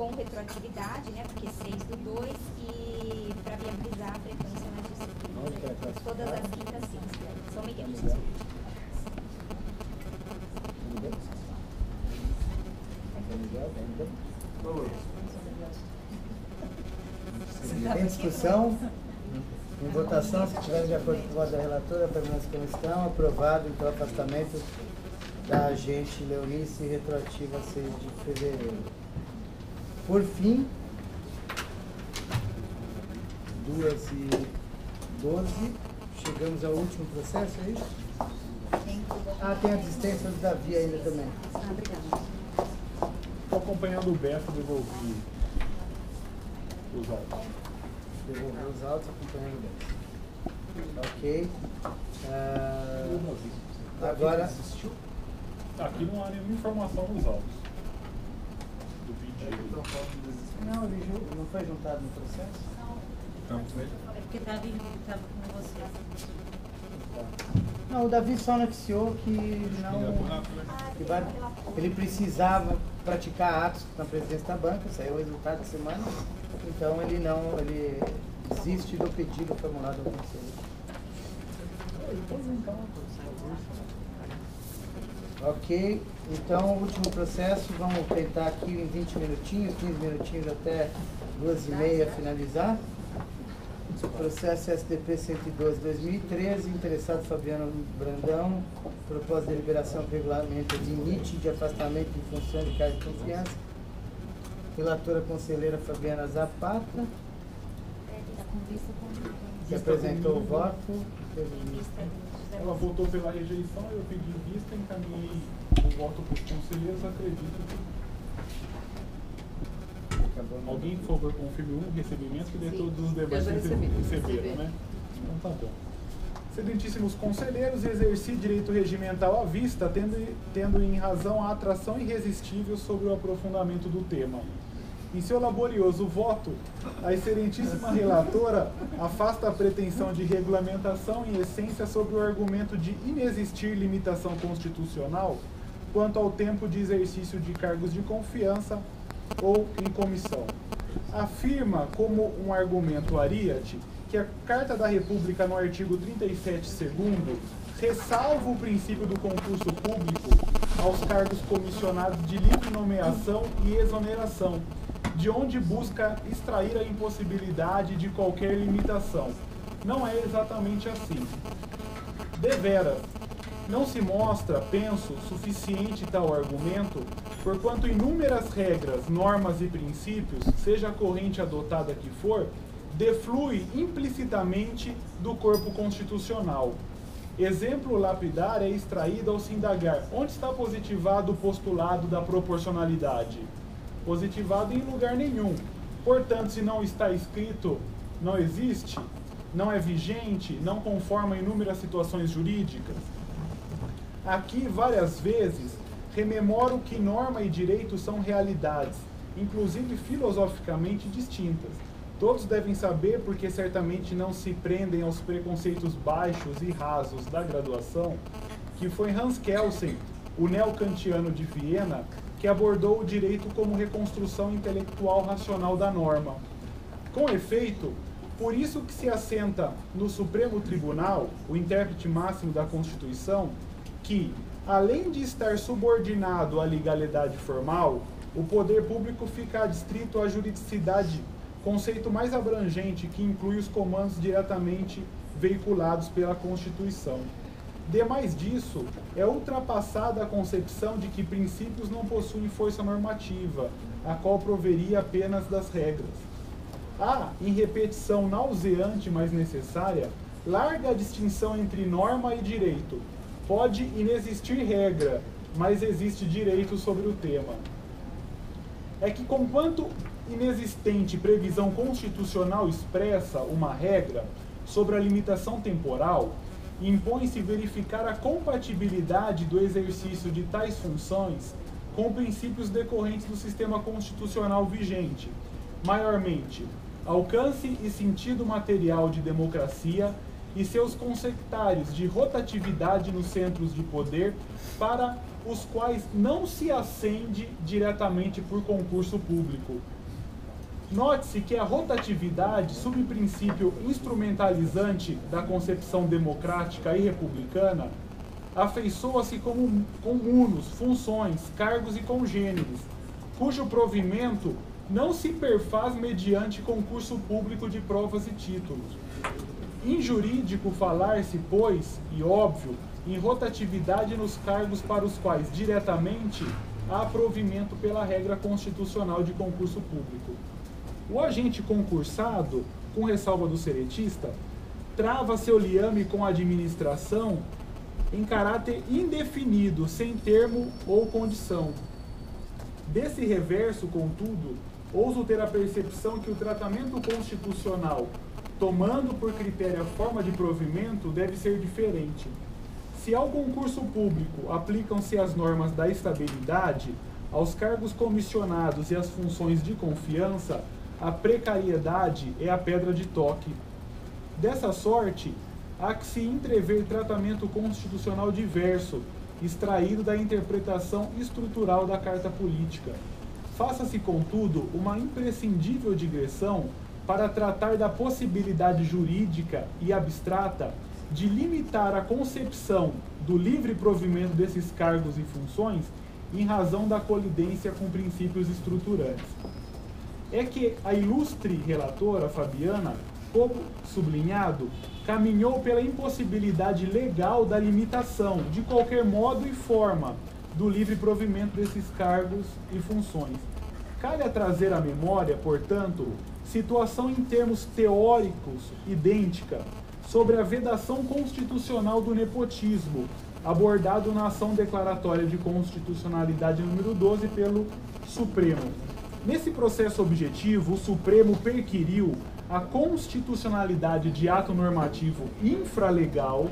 com retroatividade, né, porque 6/2, e para viabilizar a frequência nas disciplinas. Todas as quintas sim, São Miguel. Em discussão, em votação, se tiverem de acordo com o voto da relatora, permanece como estão. Aprovado, então, o afastamento da agente Leonice, retroativa a 6 de fevereiro. Por fim, 2h12, chegamos ao último processo, é isso? Ah, tem a desistência do Davi ainda também. Obrigada. Estou acompanhando o Beto, devolvi os autos. Devolver os autos, acompanhando o Beto. Ok. Agora... Aqui não há nenhuma informação nos autos do pedido. Não, ele não foi juntado no processo? Não. É porque estava com você. Não, o Davi só noticiou que não... Que vai, ele precisava praticar atos na presidência da banca, saiu o resultado da semana, então ele desiste do pedido formulado ao conselho. Ok, então o último processo, vamos tentar aqui em 20 minutinhos, 15 minutinhos até 2h30 finalizar. Processo SDP 112/2013, interessado Fabiano Brandão, proposta de deliberação com regulamento limite de afastamento de função de cargo de confiança. Relatora conselheira Fabiana Zapata, que apresentou o voto. Ela votou pela rejeição, eu pedi vista, encaminhei o voto para os conselheiros, acredito que... Alguém, por favor, confirme o recebimento, que de todos os demais receberam, né? Então tá bom. Excelentíssimos conselheiros, exerci direito regimental à vista, tendo em razão a atração irresistível sobre o aprofundamento do tema. Em seu laborioso voto, a excelentíssima relatora afasta a pretensão de regulamentação em essência sobre o argumento de inexistir limitação constitucional quanto ao tempo de exercício de cargos de confiança ou em comissão. Afirma como um argumento ariete que a Carta da República, no artigo 37º, ressalva o princípio do concurso público aos cargos comissionados de livre nomeação e exoneração, de onde busca extrair a impossibilidade de qualquer limitação. Não é exatamente assim. Deveras, não se mostra, penso, suficiente tal argumento, porquanto inúmeras regras, normas e princípios, seja a corrente adotada que for, deflui implicitamente do corpo constitucional. Exemplo lapidar é extraído ao se indagar onde está positivado o postulado da proporcionalidade. Positivado em lugar nenhum. Portanto, se não está escrito, não existe, não é vigente, não conforma inúmeras situações jurídicas. Aqui, várias vezes, rememoro que norma e direito são realidades, inclusive filosoficamente distintas. Todos devem saber, porque certamente não se prendem aos preconceitos baixos e rasos da graduação, que foi Hans Kelsen, o neocantiano de Viena, que abordou o direito como reconstrução intelectual racional da norma. Com efeito, por isso que se assenta no Supremo Tribunal, o intérprete máximo da Constituição, que, além de estar subordinado à legalidade formal, o poder público fica adstrito à juridicidade, conceito mais abrangente que inclui os comandos diretamente veiculados pela Constituição. Demais disso, é ultrapassada a concepção de que princípios não possuem força normativa, a qual proveria apenas das regras. Há, em repetição nauseante, mas necessária, larga distinção entre norma e direito. Pode inexistir regra, mas existe direito sobre o tema. É que, conquanto inexistente previsão constitucional expressa uma regra sobre a limitação temporal, impõe-se verificar a compatibilidade do exercício de tais funções com princípios decorrentes do sistema constitucional vigente, maiormente, alcance e sentido material de democracia e seus consectários de rotatividade nos centros de poder para os quais não se ascende diretamente por concurso público. Note-se que a rotatividade, subprincípio instrumentalizante da concepção democrática e republicana, afeiçoa-se com munos, funções, cargos e congêneres, cujo provimento não se perfaz mediante concurso público de provas e títulos. Injurídico falar-se, pois, e óbvio, em rotatividade nos cargos para os quais, diretamente, há provimento pela regra constitucional de concurso público. O agente concursado, com ressalva do seretista, trava seu liame com a administração em caráter indefinido, sem termo ou condição. Desse reverso, contudo, ouso ter a percepção que o tratamento constitucional, tomando por critério a forma de provimento, deve ser diferente. Se ao concurso público aplicam-se as normas da estabilidade, aos cargos comissionados e às funções de confiança, a precariedade é a pedra de toque. Dessa sorte, há que se entrever tratamento constitucional diverso, extraído da interpretação estrutural da Carta Política. Faça-se, contudo, uma imprescindível digressão para tratar da possibilidade jurídica e abstrata de limitar a concepção do livre provimento desses cargos e funções em razão da colidência com princípios estruturantes. É que a ilustre relatora Fabiana, como sublinhado, caminhou pela impossibilidade legal da limitação, de qualquer modo e forma, do livre provimento desses cargos e funções. Cabe a trazer à memória, portanto, situação em termos teóricos idêntica sobre a vedação constitucional do nepotismo, abordado na ação declaratória de constitucionalidade número 12 pelo Supremo. Nesse processo objetivo, o Supremo perquiriu a constitucionalidade de ato normativo infralegal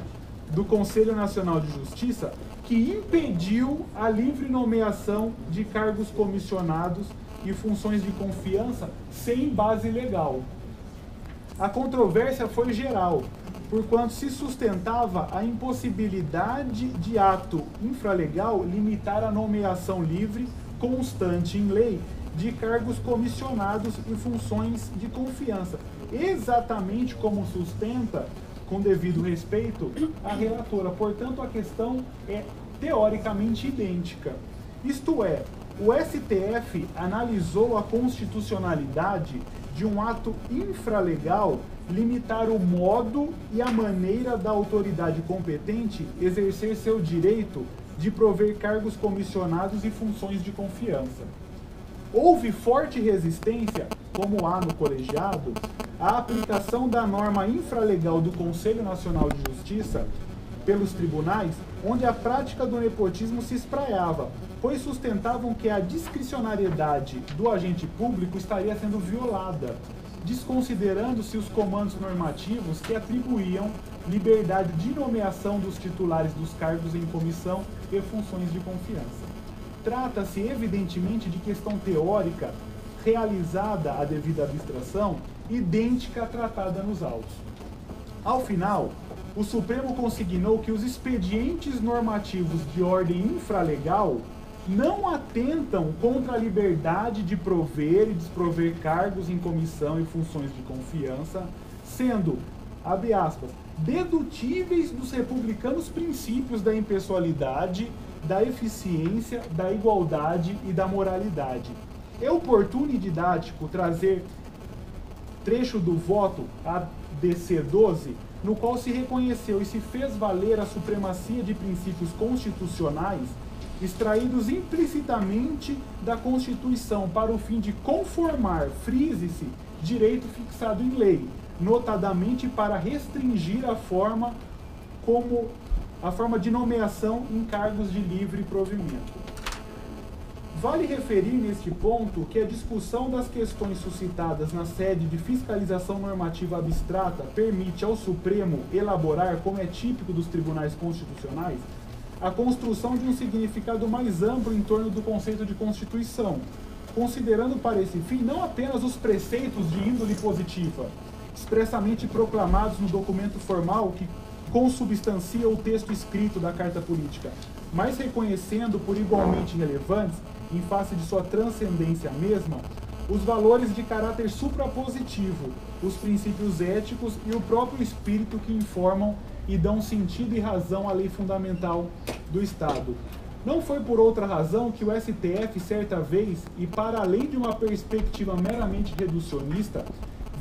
do Conselho Nacional de Justiça que impediu a livre nomeação de cargos comissionados e funções de confiança sem base legal. A controvérsia foi geral, porquanto se sustentava a impossibilidade de ato infralegal limitar a nomeação livre, constante em lei, de cargos comissionados e funções de confiança, exatamente como sustenta, com devido respeito, a relatora. Portanto, a questão é teoricamente idêntica. Isto é, o STF analisou a constitucionalidade de um ato infralegal limitar o modo e a maneira da autoridade competente exercer seu direito de prover cargos comissionados e funções de confiança. Houve forte resistência, como há no colegiado, à aplicação da norma infralegal do Conselho Nacional de Justiça pelos tribunais, onde a prática do nepotismo se espraiava, pois sustentavam que a discricionariedade do agente público estaria sendo violada, desconsiderando-se os comandos normativos que atribuíam liberdade de nomeação dos titulares dos cargos em comissão e funções de confiança. Trata-se, evidentemente, de questão teórica realizada à devida abstração, idêntica à tratada nos autos. Ao final, o Supremo consignou que os expedientes normativos de ordem infralegal não atentam contra a liberdade de prover e desprover cargos em comissão e funções de confiança, sendo, abre aspas, dedutíveis dos republicanos princípios da impessoalidade, da eficiência, da igualdade e da moralidade. É oportuno e didático trazer trecho do voto ADC 12, no qual se reconheceu e se fez valer a supremacia de princípios constitucionais extraídos implicitamente da Constituição para o fim de conformar, frise-se, direito fixado em lei, notadamente para restringir a forma de nomeação em cargos de livre provimento. Vale referir neste ponto que a discussão das questões suscitadas na sede de fiscalização normativa abstrata permite ao Supremo elaborar, como é típico dos tribunais constitucionais, a construção de um significado mais amplo em torno do conceito de Constituição, considerando para esse fim não apenas os preceitos de índole positiva, expressamente proclamados no documento formal que consubstancia o texto escrito da Carta Política, mas reconhecendo por igualmente relevantes, em face de sua transcendência mesma, os valores de caráter suprapositivo, os princípios éticos e o próprio espírito que informam e dão sentido e razão à lei fundamental do Estado. Não foi por outra razão que o STF, certa vez, e para além de uma perspectiva meramente reducionista,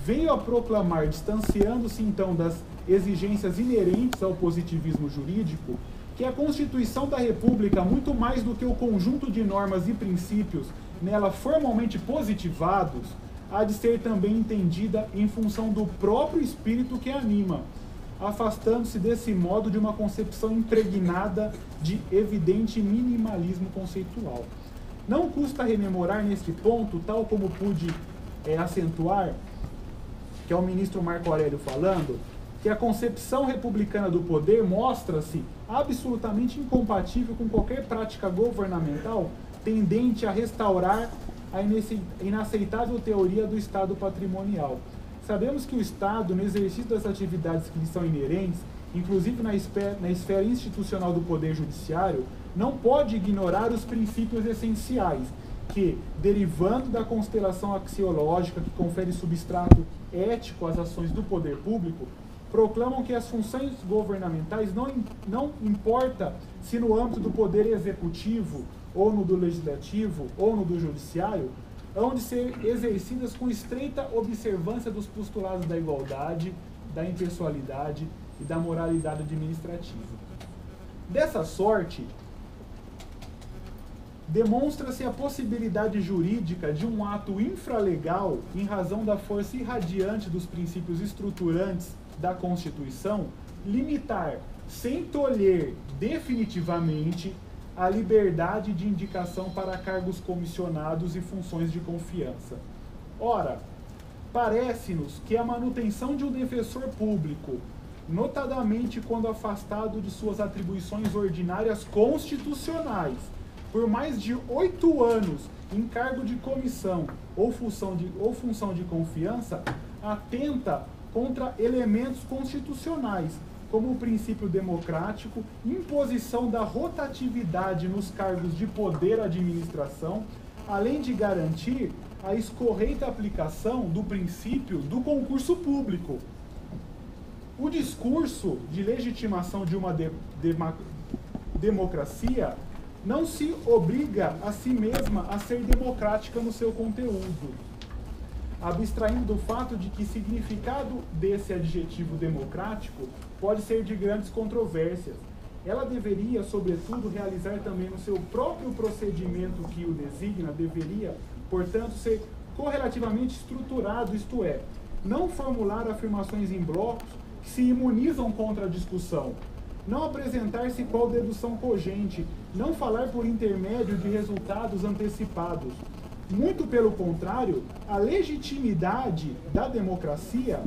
veio a proclamar, distanciando-se então das exigências inerentes ao positivismo jurídico, que a Constituição da República, muito mais do que o conjunto de normas e princípios nela formalmente positivados, há de ser também entendida em função do próprio espírito que a anima, afastando-se desse modo de uma concepção impregnada de evidente minimalismo conceitual. Não custa rememorar neste ponto, tal como pude acentuar, que é o ministro Marco Aurélio falando, que a concepção republicana do poder mostra-se absolutamente incompatível com qualquer prática governamental tendente a restaurar a inaceitável teoria do Estado patrimonial. Sabemos que o Estado, no exercício das atividades que lhe são inerentes, inclusive na esfera institucional do Poder Judiciário, não pode ignorar os princípios essenciais que, derivando da constelação axiológica que confere substrato ético às ações do poder público, proclamam que as funções governamentais não importa se no âmbito do Poder Executivo, ou no do Legislativo, ou no do Judiciário, hão de ser exercidas com estreita observância dos postulados da igualdade, da impessoalidade e da moralidade administrativa. Dessa sorte, demonstra-se a possibilidade jurídica de um ato infralegal em razão da força irradiante dos princípios estruturantes da Constituição, limitar, sem tolher definitivamente, a liberdade de indicação para cargos comissionados e funções de confiança. Ora, parece-nos que a manutenção de um defensor público, notadamente quando afastado de suas atribuições ordinárias constitucionais, por mais de 8 anos em cargo de comissão ou função de confiança, atenta contra elementos constitucionais, como o princípio democrático, imposição da rotatividade nos cargos de poder administração, além de garantir a escorreita aplicação do princípio do concurso público. O discurso de legitimação de uma democracia não se obriga a si mesma a ser democrática no seu conteúdo, abstraindo do fato de que o significado desse adjetivo democrático pode ser de grandes controvérsias. Ela deveria, sobretudo, realizar também no seu próprio procedimento que o designa, deveria, portanto, ser correlativamente estruturado, isto é, não formular afirmações em blocos que se imunizam contra a discussão, não apresentar-se qual dedução cogente, não falar por intermédio de resultados antecipados. Muito pelo contrário, a legitimidade da democracia,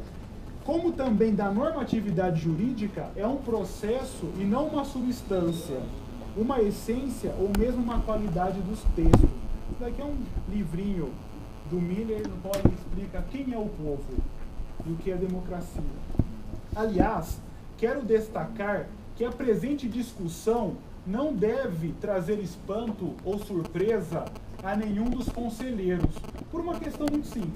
como também da normatividade jurídica, é um processo e não uma substância, uma essência ou mesmo uma qualidade dos textos. Isso daqui é um livrinho do Miller, no qual ele explica quem é o povo e o que é democracia. Aliás, quero destacar que a presente discussão não deve trazer espanto ou surpresa a nenhum dos conselheiros, por uma questão muito simples.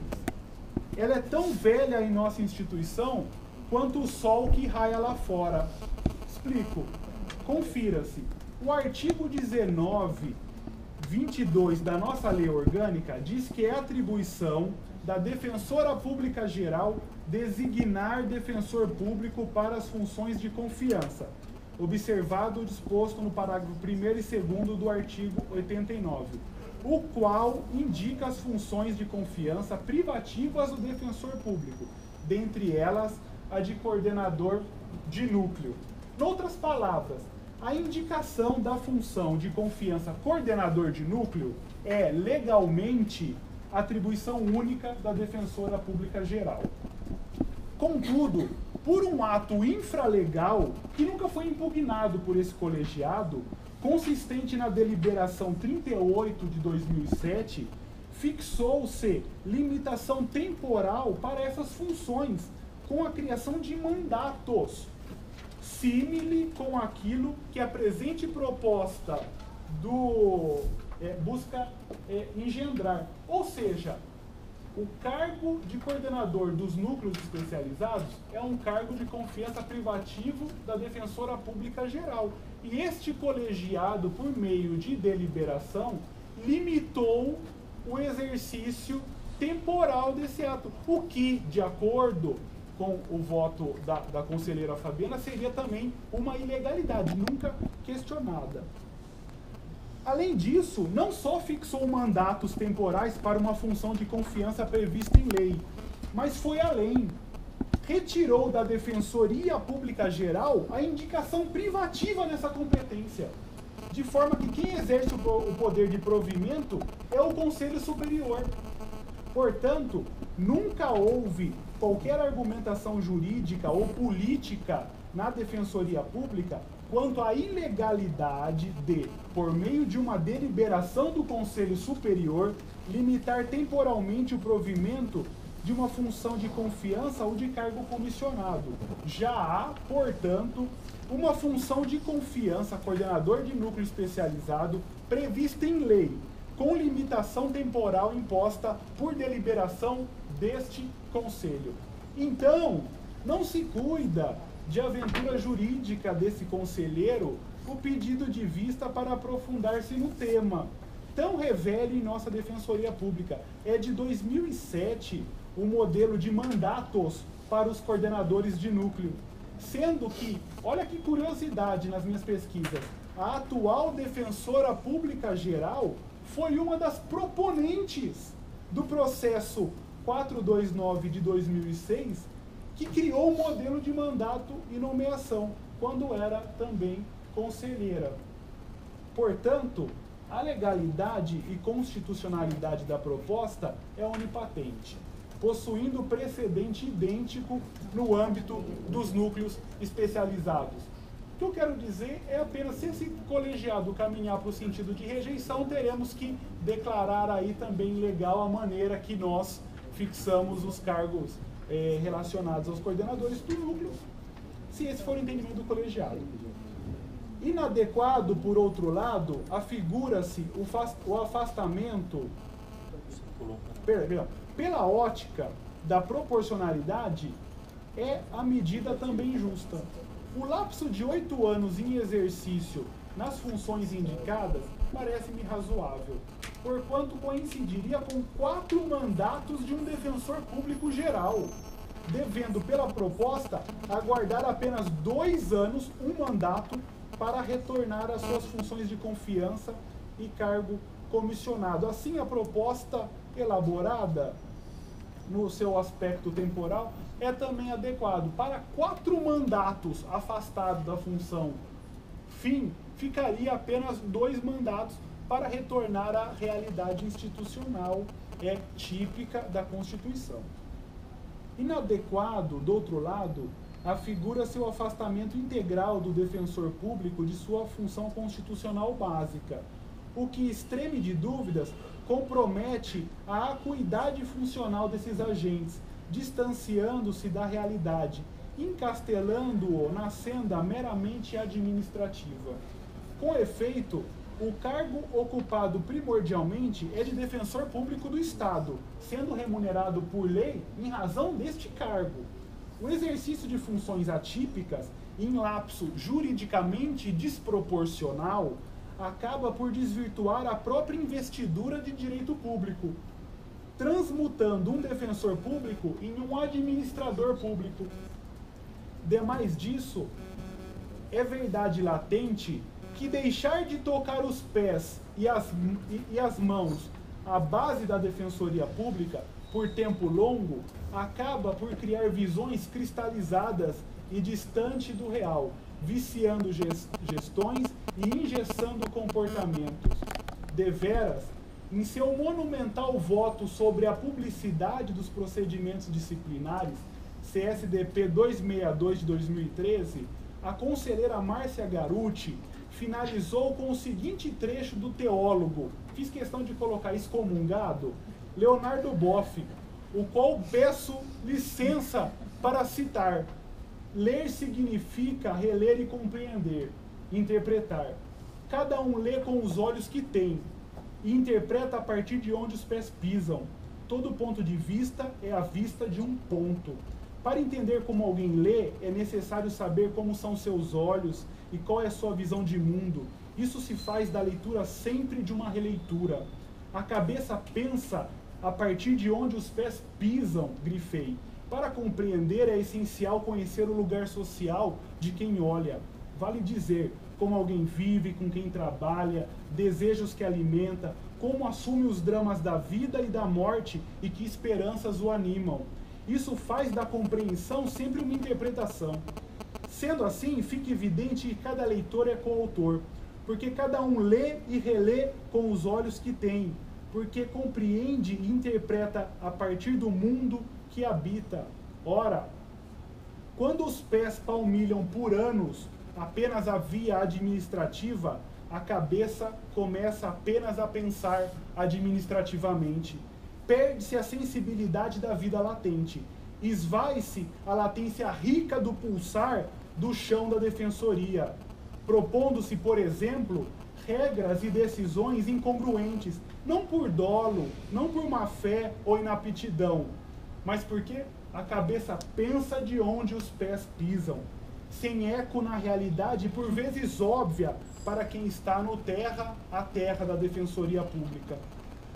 Ela é tão velha em nossa instituição quanto o sol que raia lá fora. Explico. Confira-se. O artigo 19.22 da nossa lei orgânica diz que é atribuição da Defensora Pública Geral designar defensor público para as funções de confiança, observado o disposto no parágrafo 1º e 2º do artigo 89, o qual indica as funções de confiança privativas do defensor público, dentre elas a de coordenador de núcleo. Noutras palavras, a indicação da função de confiança coordenador de núcleo é legalmente atribuição única da Defensora Pública Geral. Contudo, por um ato infralegal, que nunca foi impugnado por esse colegiado, consistente na deliberação 38 de 2007, fixou-se limitação temporal para essas funções, com a criação de mandatos. símile com aquilo que a presente proposta busca engendrar. Ou seja, o cargo de coordenador dos núcleos especializados é um cargo de confiança privativo da Defensora Pública Geral. E este colegiado, por meio de deliberação, limitou o exercício temporal desse ato, o que, de acordo com o voto da conselheira Fabiana, seria também uma ilegalidade, nunca questionada. Além disso, não só fixou mandatos temporais para uma função de confiança prevista em lei, mas foi além. Retirou da Defensoria Pública Geral a indicação privativa nessa competência, de forma que quem exerce o poder de provimento é o Conselho Superior. Portanto, nunca houve qualquer argumentação jurídica ou política na Defensoria Pública quanto à ilegalidade de, por meio de uma deliberação do Conselho Superior, limitar temporalmente o provimento de uma função de confiança ou de cargo comissionado. Já há, portanto, uma função de confiança, coordenador de núcleo especializado, prevista em lei, com limitação temporal imposta por deliberação deste Conselho. Então, não se cuida de aventura jurídica desse conselheiro o pedido de vista para aprofundar-se no tema. Tão revele em nossa Defensoria Pública. É de 2007 o modelo de mandatos para os coordenadores de núcleo. Sendo que, olha que curiosidade nas minhas pesquisas, a atual Defensora Pública Geral foi uma das proponentes do processo 429 de 2006, que criou o modelo de mandato e nomeação, quando era também conselheira. Portanto, a legalidade e constitucionalidade da proposta é onipatente, possuindo precedente idêntico no âmbito dos núcleos especializados. O que eu quero dizer é apenas, se esse colegiado caminhar para o sentido de rejeição, teremos que declarar aí também legal a maneira que nós fixamos os cargos relacionados aos coordenadores do núcleo, se esse for o entendimento do colegiado. Inadequado, por outro lado, afigura-se o afastamento pela ótica da proporcionalidade, é a medida também justa. O lapso de 8 anos em exercício nas funções indicadas parece-me razoável, porquanto coincidiria com 4 mandatos de um defensor público geral, devendo, pela proposta, aguardar apenas 2 anos, um mandato, para retornar às suas funções de confiança e cargo comissionado. Assim, a proposta elaborada, no seu aspecto temporal, é também adequado. Para 4 mandatos afastados da função fim, ficaria apenas 2 mandatos para retornar à realidade institucional típica da Constituição. Inadequado, do outro lado, afigura-se o afastamento integral do defensor público de sua função constitucional básica, o que, extreme de dúvidas, compromete a acuidade funcional desses agentes, distanciando-se da realidade, encastelando-o na senda meramente administrativa. Com efeito, o cargo ocupado primordialmente é de defensor público do Estado, sendo remunerado por lei em razão deste cargo. O exercício de funções atípicas, em lapso juridicamente desproporcional, acaba por desvirtuar a própria investidura de direito público, transmutando um defensor público em um administrador público. Demais disso, é verdade latente que deixar de tocar os pés e as mãos à base da Defensoria Pública por tempo longo acaba por criar visões cristalizadas e distante do real, viciando gestões e engessando comportamentos. Deveras, em seu monumental voto sobre a publicidade dos procedimentos disciplinares, CSDP 262 de 2013, a conselheira Márcia Garuti finalizou com o seguinte trecho do teólogo, fiz questão de colocar excomungado, Leonardo Boff, o qual peço licença para citar. Ler significa reler e compreender, interpretar. Cada um lê com os olhos que tem e interpreta a partir de onde os pés pisam. Todo ponto de vista é a vista de um ponto. Para entender como alguém lê, é necessário saber como são seus olhos e qual é sua visão de mundo. Isso se faz da leitura sempre de uma releitura. A cabeça pensa a partir de onde os pés pisam, grifei. Para compreender, é essencial conhecer o lugar social de quem olha. Vale dizer, como alguém vive, com quem trabalha, desejos que alimenta, como assume os dramas da vida e da morte e que esperanças o animam. Isso faz da compreensão sempre uma interpretação. Sendo assim, fica evidente que cada leitor é coautor, porque cada um lê e relê com os olhos que tem, porque compreende e interpreta a partir do mundo que habita. Ora, quando os pés palmilham por anos apenas a via administrativa, a cabeça começa apenas a pensar administrativamente. Perde-se a sensibilidade da vida latente. Esvai-se a latência rica do pulsar do chão da defensoria, propondo-se, por exemplo, regras e decisões incongruentes, não por dolo, não por má fé ou inaptidão, mas porque a cabeça pensa de onde os pés pisam, sem eco na realidade, por vezes óbvia, para quem está no terra, a terra da Defensoria Pública.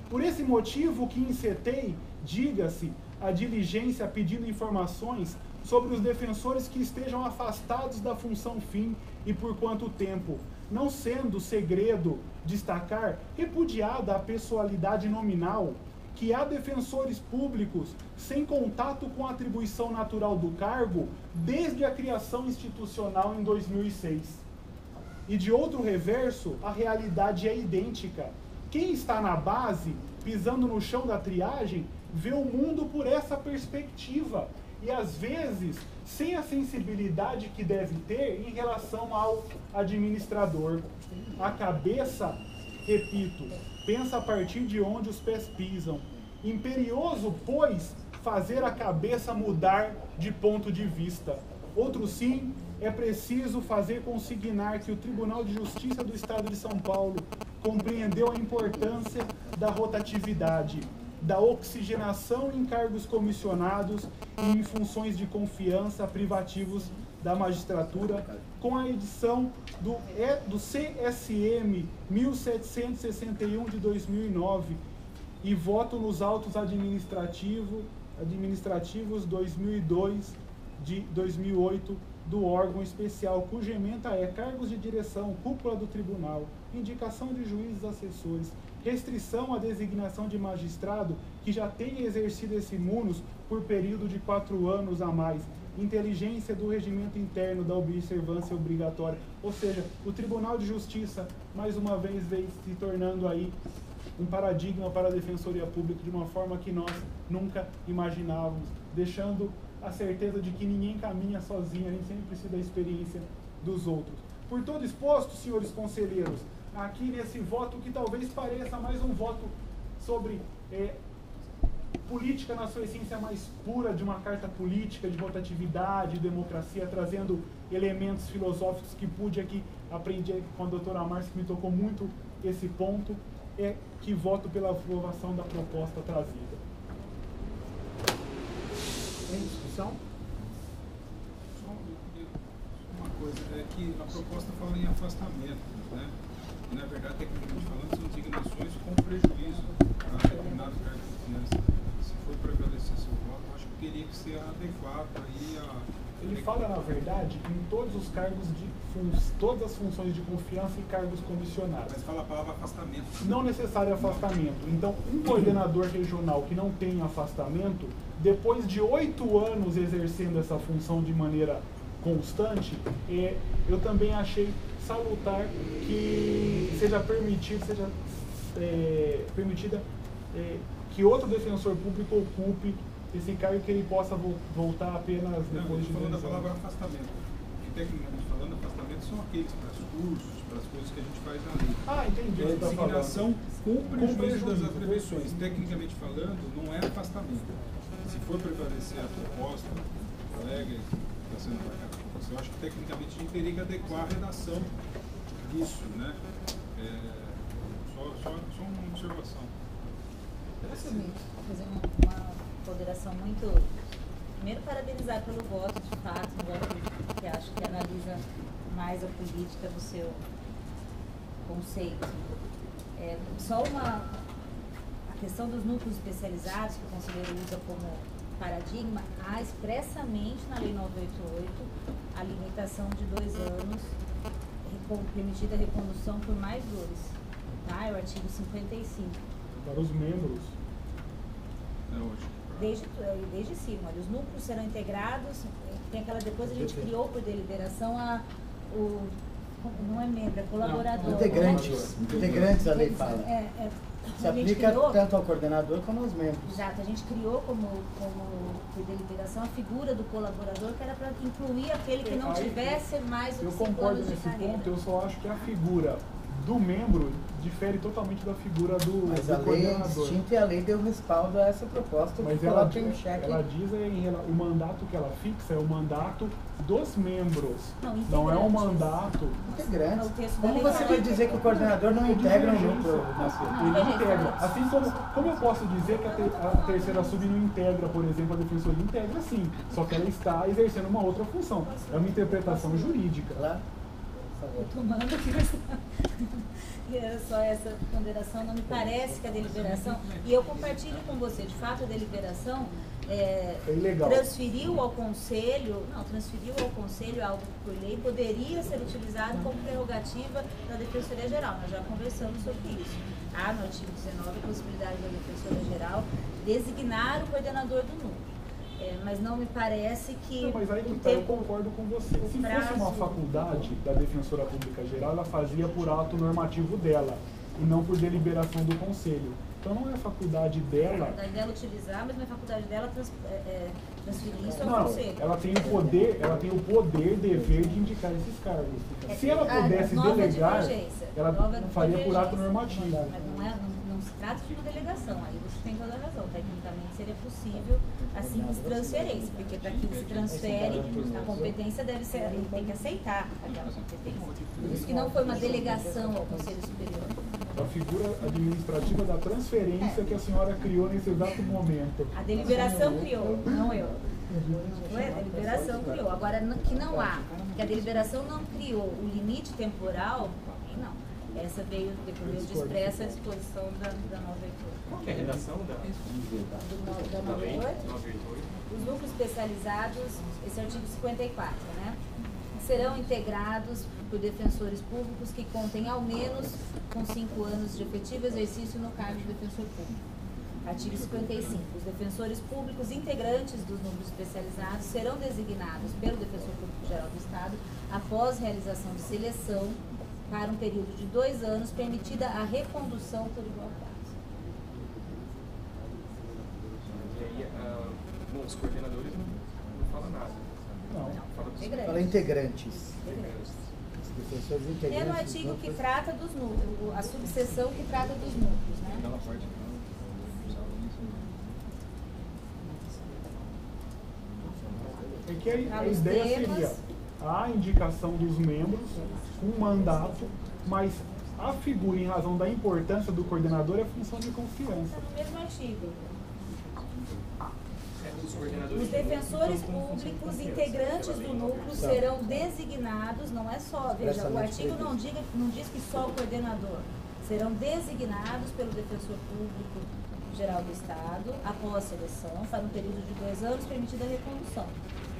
Por esse motivo que encetei, diga-se, a diligência pedindo informações sobre os defensores que estejam afastados da função fim e por quanto tempo, não sendo segredo destacar, repudiada a pessoalidade nominal, que há defensores públicos sem contato com a atribuição natural do cargo desde a criação institucional em 2006. E de outro reverso, a realidade é idêntica. Quem está na base, pisando no chão da triagem, vê o mundo por essa perspectiva e às vezes sem a sensibilidade que deve ter em relação ao administrador. A cabeça, repito, pensa a partir de onde os pés pisam. Imperioso, pois, fazer a cabeça mudar de ponto de vista. Outro sim, é preciso fazer consignar que o Tribunal de Justiça do Estado de São Paulo compreendeu a importância da rotatividade, da oxigenação em cargos comissionados e em funções de confiança privativos da magistratura, com a edição do CSM 1761 de 2009 e voto nos autos administrativos 2002 de 2008 do órgão especial, cuja ementa é cargos de direção, cúpula do tribunal, indicação de juízes assessores, restrição à designação de magistrado que já tenha exercido esse munus por período de 4 anos a mais, inteligência do regimento interno da observância obrigatória. Ou seja, o Tribunal de Justiça, mais uma vez, vem se tornando aí um paradigma para a Defensoria Pública de uma forma que nós nunca imaginávamos, deixando a certeza de que ninguém caminha sozinho, a gente sempre precisa da experiência dos outros. Por todo exposto, senhores conselheiros, aqui nesse voto que talvez pareça mais um voto sobre política na sua essência mais pura, de uma carta política, de rotatividade, de democracia, trazendo elementos filosóficos que pude aqui aprender com a doutora Márcia, que me tocou muito esse ponto, é que voto pela aprovação da proposta trazida. Tem discussão? Só uma coisa, é que a proposta fala em afastamento, né? E, na verdade, tecnicamente falando, são designações com prejuízo a determinado cargo de confiança. Se for prevalecer seu voto, acho que teria que ser adequado aí a... Ele fala, na verdade, em todos os cargos todas as funções de confiança e cargos comissionados. Mas fala a palavra afastamento. Não necessário afastamento. Então, um coordenador regional que não tem afastamento, depois de 8 anos exercendo essa função de maneira constante, eu também achei salutar que seja permitida que outro defensor público ocupe esse cargo, que ele possa voltar apenas depois de 2 anos. Falando a palavra afastamento, que tecnicamente falando, afastamento são aqueles para os cursos, para as coisas que a gente faz na lei. Ah, entendi. É designação com prejuízo das atribuições. Tecnicamente falando, não é afastamento. Se for prevalecer a proposta, colega, está sendo marcado por você. Eu acho que tecnicamente a gente teria que adequar a redação disso, né? Só uma observação. Posso fazer uma ponderação muito... Primeiro, parabenizar pelo voto, de fato, um voto que acho que analisa mais a política do seu conceito. Só a questão dos núcleos especializados, que o conselheiro usa como paradigma, há expressamente na Lei 988 a limitação de 2 anos, permitida a recondução por mais 2. Tá? É o artigo 55. Para os membros. Desde cima, olha, os núcleos serão integrados, tem aquela, depois a gente criou por deliberação não é membro, é colaborador. Integrantes a lei fala. Se aplica tanto ao coordenador como aos membros. Exato, a gente criou como por deliberação a figura do colaborador, que era para incluir aquele que não tivesse mais de 5 anos de carreira. Eu concordo nesse ponto, eu só acho que a figura do membro difere totalmente da figura do coordenador. Mas a lei é distinta e a lei deu respaldo a essa proposta. Mas ela diz o mandato que ela fixa é o mandato dos membros. Não é um mandato integrante. Como você vai dizer que o coordenador não integra um núcleo? Ele integra. Assim como eu posso dizer que a terceira sub não integra, por exemplo, a defensoria integra sim, só que ela está exercendo uma outra função. É uma interpretação jurídica. Claro. Tomando aqui só essa ponderação, não me parece que a deliberação, e eu compartilho com você, de fato a deliberação transferiu ao conselho algo que por lei poderia ser utilizado como prerrogativa da Defensoria Geral. Nós já conversamos sobre isso. Há no artigo 19 a possibilidade da Defensoria Geral designar o coordenador do núcleo. Mas não me parece que... Não, mas aí eu concordo com você. Se fosse uma faculdade da Defensora Pública Geral, ela fazia por ato normativo dela e não por deliberação do Conselho. Então não é faculdade dela... É faculdade dela utilizar, mas não é faculdade dela transferir isso ao Conselho. Ela tem o poder, dever de indicar esses cargos. Se ela pudesse delegar, ela faria por ato normativo. Mas não se trata de uma delegação, aí você tem toda a razão. Tecnicamente seria possível a simples transferência, porque para que se transfere, a competência ele tem que aceitar aquela competência. Por isso que não foi uma delegação ao Conselho Superior. A figura administrativa da transferência que a senhora criou nesse exato momento. A deliberação criou, não eu. Não é? A deliberação criou. Agora, que não há, que a deliberação não criou o limite temporal, não. Essa veio depois de expressa a disposição da 988. Qual que é a redação da 988? Os núcleos especializados, esse artigo 54, né? Serão integrados por defensores públicos que contem ao menos com 5 anos de efetivo exercício no cargo de defensor público. Artigo 55. Os defensores públicos integrantes dos núcleos especializados serão designados pelo Defensor Público Geral do Estado após realização de seleção para um período de 2 anos, permitida a recondução por igual prazo. E aí, os coordenadores não falam nada. Não. Fala integrantes. Os defensores integrantes. É no artigo que trata dos núcleos, a subseção que trata dos núcleos, né? É que a ideia seria a indicação dos membros, um mandato, mas a figura, em razão da importância do coordenador, é função de confiança. Está no mesmo artigo. Os defensores públicos integrantes do núcleo serão designados, não é só, veja, o artigo não diz que só o coordenador, serão designados pelo Defensor Público Geral do Estado após seleção, para um período de 2 anos, permitida a recondução.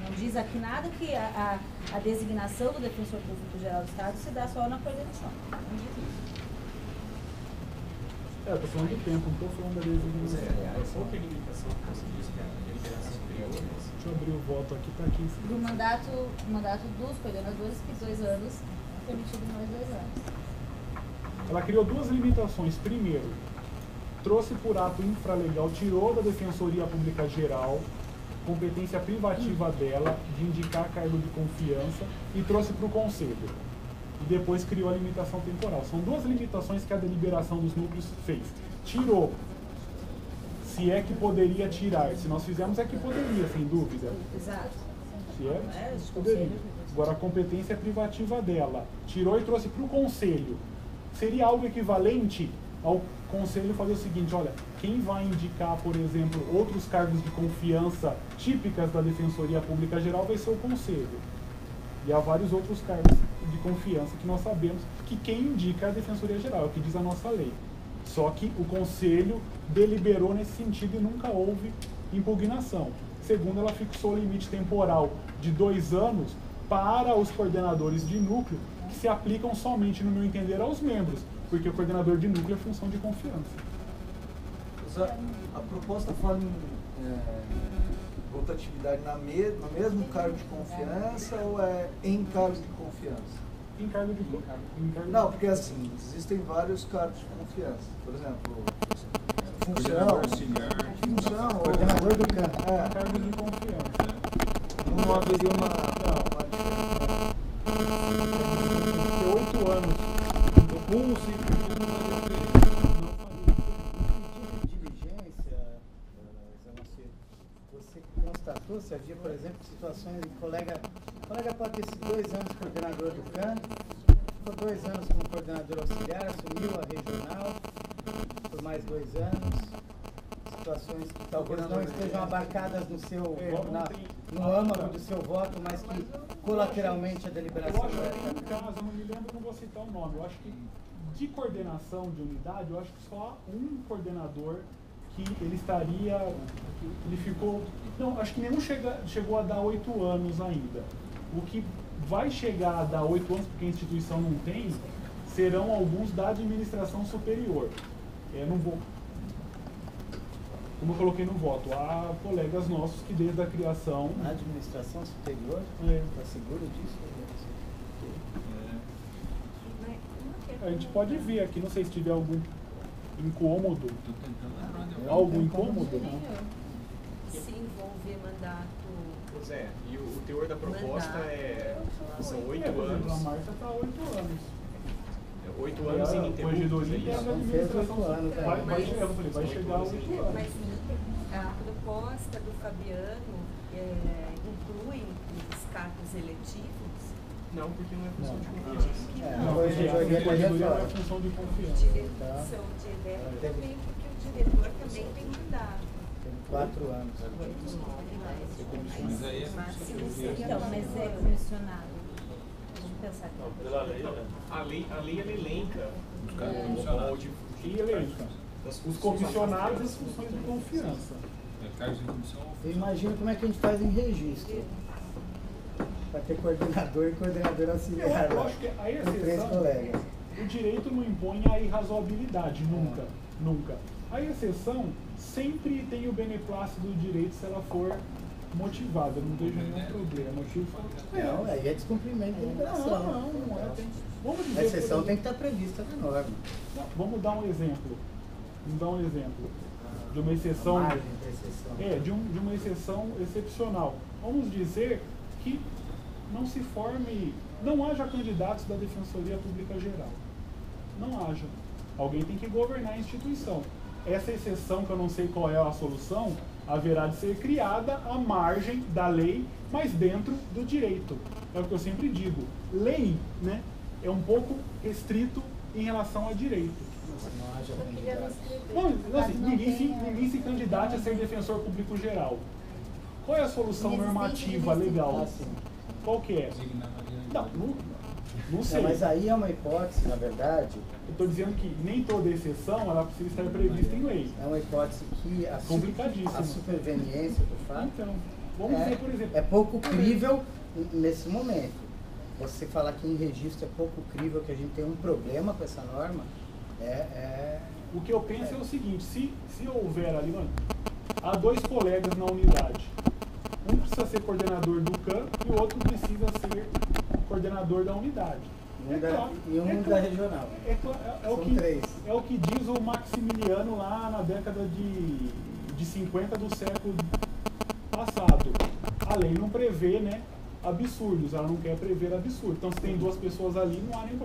Não diz aqui nada que a designação do Defensor Público Geral do Estado se dá só na coordenação. Não diz isso. Eu estou falando do tempo, não estou falando da designação. Qual que é a limitação que você disse que a deliberação criou? Deixa eu abrir o voto aqui, está aqui em cima. Do mandato dos coordenadores, que 2 anos, permitido mais 2 anos. Ela criou 2 limitações. Primeiro, trouxe por ato infralegal, tirou da Defensoria Pública Geral competência privativa dela de indicar cargo de confiança e trouxe para o Conselho. E depois criou a limitação temporal. São 2 limitações que a deliberação dos núcleos fez. Tirou, se é que poderia tirar. Se nós fizermos, é que poderia, sem dúvida. Exato. Se poderia. Agora, a competência privativa dela, tirou e trouxe para o conselho. Seria algo equivalente ao conselho fazer o seguinte: olha, quem vai indicar, por exemplo, outros cargos de confiança típicas da Defensoria Pública Geral vai ser o conselho. E há vários outros cargos de confiança que nós sabemos que quem indica é a Defensoria Geral, é o que diz a nossa lei. Só que o conselho deliberou nesse sentido e nunca houve impugnação. Segundo, ela fixou o limite temporal de 2 anos para os coordenadores de núcleo, que se aplicam somente, no meu entender, aos membros, porque o coordenador de núcleo é função de confiança. A proposta fala em rotatividade no mesmo cargo de confiança ou é em cargos de confiança? Em cargo de Não, porque assim, existem vários cargos de confiança. Por exemplo, função, Coordenador do campo. cargo de confiança. Não haveria uma diferença. 8 anos. Um ciclo de diligência, Zé Macedo, você constatou se havia, por exemplo, situações em que o colega pode ter sido 2 anos coordenador do CAN, ficou 2 anos como coordenador auxiliar, assumiu a regional por mais 2 anos, situações que talvez não estejam abarcadas no seu no âmago do seu voto, mas que colateralmente a deliberação eu acho que tem um caso, eu não me lembro, não vou citar o nome, eu acho que de coordenação de unidade, eu acho que só um coordenador que ele estaria, ele ficou, não, acho que nenhum chegou a dar 8 anos ainda. O que vai chegar a dar 8 anos, porque a instituição não tem, serão alguns da administração superior. Não vou, como eu coloquei no voto, há colegas nossos que desde a criação... A administração superior? Está seguro disso? A gente pode ver aqui, não sei se tiver algum incômodo. Algum incômodo? Se envolver mandato. Pois é, e o teor da proposta são 8 A anos. Marta está 8 anos. 8 anos ininterruptos, é isso? Vai chegar a 8 anos. Mas a proposta do Fabiano inclui os cargos eletivos? Não, porque não é função de confiança. Não, porque a corregedoria não é função de confiança. Direção direta também, porque o diretor também tem mandato. Tem 4 anos. Mas aí Então, mas é comissionado. Vamos pensar aqui. Pela lei, a lei ela elenca E elenca os comissionados e as funções de confiança. cargos de comissão. Eu imagino como é que a gente faz em registro. Para ter coordenador e coordenador auxiliar. Eu acho que a com 3 exceção, colegas. o direito não impõe a irrazoabilidade, nunca. A exceção sempre tem o beneplácito do direito se ela for motivada, não vejo nenhum problema. Não, aí é descumprimento da deliberação. Não é. Vamos dizer, A exceção tem que estar prevista na norma. Vamos dar um exemplo. De uma exceção. Margem de exceção. De uma exceção excepcional. Vamos dizer que não haja candidatos da Defensoria Pública Geral. Não haja. Alguém tem que governar a instituição. Essa exceção, que eu não sei qual é a solução, haverá de ser criada à margem da lei, mas dentro do direito. É o que eu sempre digo. Lei, né, é um pouco restrito em relação a direito. Não haja candidato. Não, assim, ninguém se candidata a ser defensor público geral. Qual é a solução normativa legal? Qual que é? Não sei. Mas aí é uma hipótese, na verdade. Eu estou dizendo que nem toda exceção ela precisa estar prevista em lei. É uma hipótese que a superveniência do fato Então, vamos dizer, por exemplo... é pouco crível nesse momento. Você falar que em registro é pouco crível, que a gente tem um problema com essa norma, O que eu penso é o seguinte, se houver ali, há 2 colegas na unidade. Um precisa ser coordenador do CAN e o outro precisa ser coordenador da unidade. E um da regional. São 3. É o que diz o Maximiliano lá na década de 50 do século passado. A lei não prevê, né, absurdos, ela não quer prever absurdo. Então, se tem 2 pessoas ali, não há nem...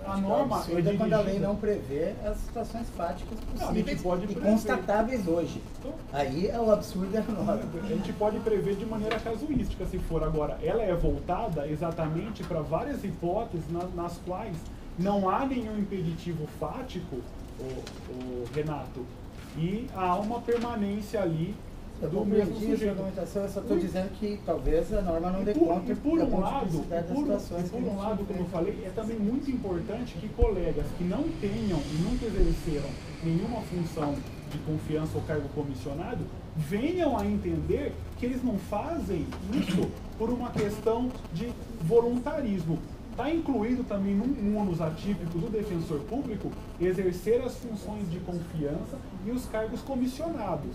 A norma é dirigida quando a lei não prevê as situações fáticas possíveis e constatáveis hoje. Então, aí é o absurdo da norma. A gente pode prever de maneira casuística, se for. Agora, ela é voltada exatamente para várias hipóteses nas quais não há nenhum impeditivo fático, Renato, e há uma permanência ali do mesmo sujeito. Eu só estou dizendo que talvez a norma não dê conta. E por um lado, como eu falei, é também muito importante que colegas que não tenham e nunca exerceram nenhuma função de confiança ou cargo comissionado venham a entender que eles não fazem isso por uma questão de voluntarismo. Está incluído também num ônus atípico do defensor público exercer as funções de confiança e os cargos comissionados.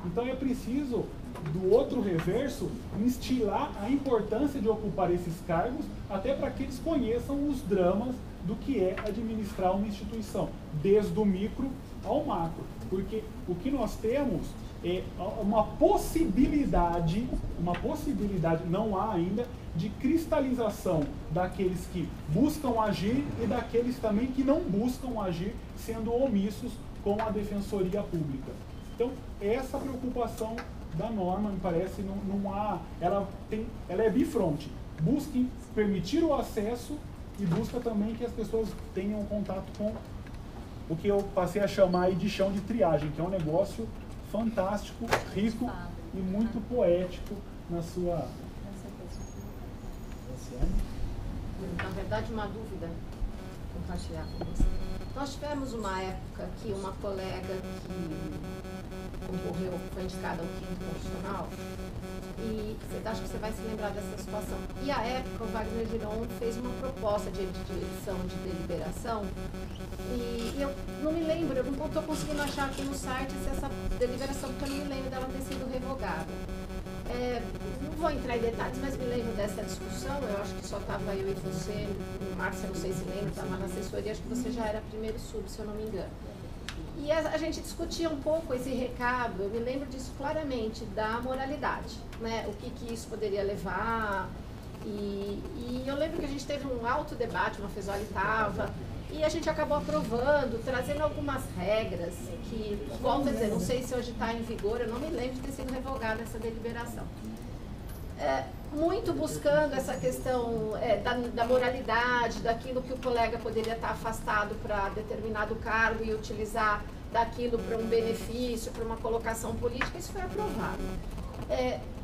Então é preciso, do outro reverso, instilar a importância de ocupar esses cargos, até para que eles conheçam os dramas do que é administrar uma instituição, desde o micro ao macro. Porque o que nós temos é uma possibilidade, não há ainda, de cristalização daqueles que buscam agir e daqueles também que não buscam agir, sendo omissos com a defensoria pública. Então, essa preocupação da norma, me parece, não há, ela é bifronte. Busca permitir o acesso e busca também que as pessoas tenham contato com o que eu passei a chamar aí de chão de triagem, que é um negócio fantástico, rico e muito poético na sua... Na verdade, uma dúvida compartilhar com você. Nós tivemos uma época que uma colega que concorreu, foi indicada ao 5º constitucional, e você acha que você vai se lembrar dessa situação. E à época o Wagner Giron fez uma proposta de edição de deliberação, e eu não me lembro, eu não estou conseguindo achar aqui no site se essa deliberação, porque eu não me lembro dela ter sido revogada. Não vou entrar em detalhes, mas me lembro dessa discussão, eu acho que só estava eu e você, o Márcio, não sei se lembra, estava na assessoria, acho que você já era primeiro sub, se eu não me engano. E a gente discutia um pouco esse recado, eu me lembro disso claramente, da moralidade, né? O que isso poderia levar, e eu lembro que a gente teve um alto debate, uma Fesoli estava, e a gente acabou aprovando, trazendo algumas regras que, volto a dizer, não sei se hoje está em vigor, eu não me lembro de ter sido revogada essa deliberação. Muito buscando essa questão da moralidade, daquilo que o colega poderia estar afastado para determinado cargo e utilizar daquilo para um benefício, para uma colocação política, isso foi aprovado.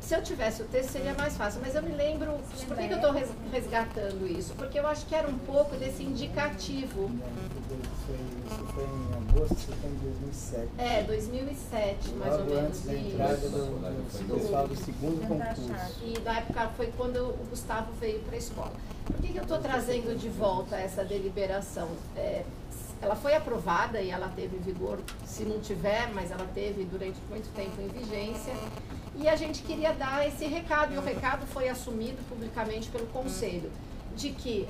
Se eu tivesse o texto seria mais fácil, mas eu me lembro, por que eu estou resgatando isso? Porque eu acho que era um pouco desse indicativo. Isso foi em agosto, isso foi em 2007. 2007, mais ou menos. Antes da entrada do pessoal do segundo concurso. E na época foi quando o Gustavo veio para a escola. Por que eu estou trazendo de volta essa deliberação? Ela foi aprovada e ela teve vigor, se não tiver, mas ela teve durante muito tempo em vigência. E a gente queria dar esse recado, e o recado foi assumido publicamente pelo Conselho, de que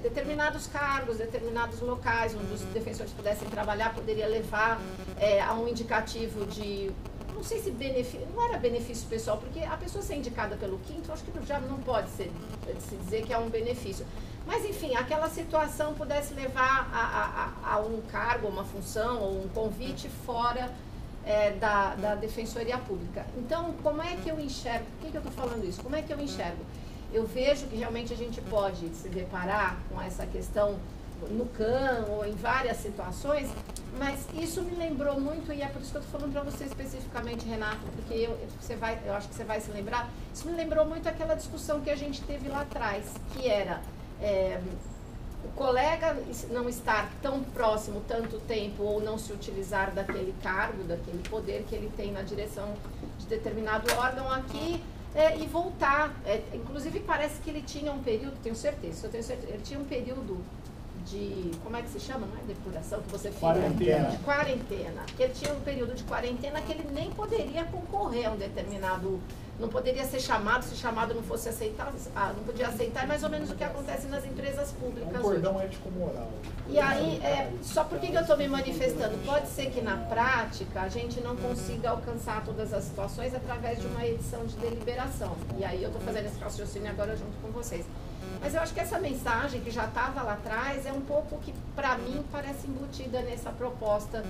determinados cargos, determinados locais onde os defensores pudessem trabalhar, poderia levar a um indicativo de, não sei se benefício, não era benefício pessoal, porque a pessoa ser indicada pelo 5º, acho que já não pode se dizer que é um benefício. Mas, enfim, aquela situação pudesse levar a um cargo, uma função ou um convite fora da Defensoria Pública. Então, como é que eu enxergo? Por que eu estou falando isso? Como é que eu enxergo? Eu vejo que realmente a gente pode se deparar com essa questão no CAN ou em várias situações, mas isso me lembrou muito, e é por isso que eu estou falando para você especificamente, Renato, porque eu acho que você vai se lembrar, isso me lembrou muito aquela discussão que a gente teve lá atrás, que era o colega não estar tão próximo tanto tempo ou não se utilizar daquele cargo, daquele poder que ele tem na direção de determinado órgão aqui e voltar. Inclusive parece que ele tinha um período, tenho certeza, ele tinha um período de, como é que se chama, não é depuração, que você fica? De quarentena. Que ele tinha um período de quarentena que ele nem poderia concorrer a um determinado, não poderia ser chamado, se chamado não fosse aceitar, não podia aceitar, é mais ou menos o que acontece nas empresas públicas. Um cordão ético-moral. E aí, só por que eu estou me manifestando? Pode ser que na prática a gente não consiga alcançar todas as situações através de uma edição de deliberação. E aí eu estou fazendo esse raciocínio agora junto com vocês. Mas eu acho que essa mensagem que já estava lá atrás é um pouco que, para mim, parece embutida nessa proposta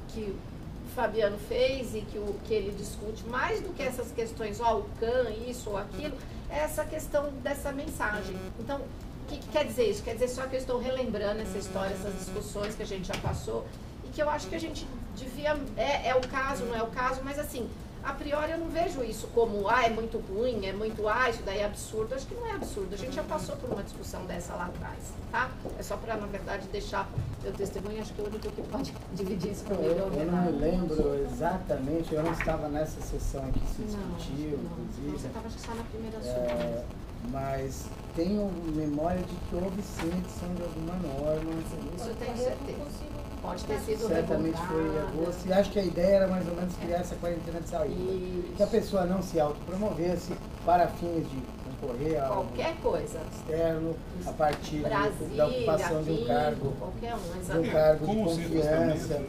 que o Fabiano fez e que ele discute, mais do que essas questões, ó, o CAN, isso ou aquilo, é essa questão dessa mensagem. Então, o que quer dizer isso? Quer dizer só que eu estou relembrando essa história, essas discussões que a gente já passou, e que eu acho que a gente devia, é o caso, não é o caso, mas assim, a priori eu não vejo isso como, é muito ruim, é muito, isso daí é absurdo. Acho que não é absurdo, a gente já passou por uma discussão dessa lá atrás, tá? É só para, na verdade, deixar meu testemunho, acho que o único que pode dividir isso comigo é o Eu não me lembro exatamente, eu não estava nessa sessão em que se discutiu, inclusive. Você estava só na primeira sua. Mas tenho memória de que houve sim edição de alguma norma. Isso eu tenho certeza. Pode ter sido certamente foi em agosto. E acho que a ideia era mais ou menos criar essa quarentena de saúde. Que a pessoa não se autopromovesse para fins de concorrer a qualquer coisa externo, a partir Brasília, da ocupação de um cargo, de confiança,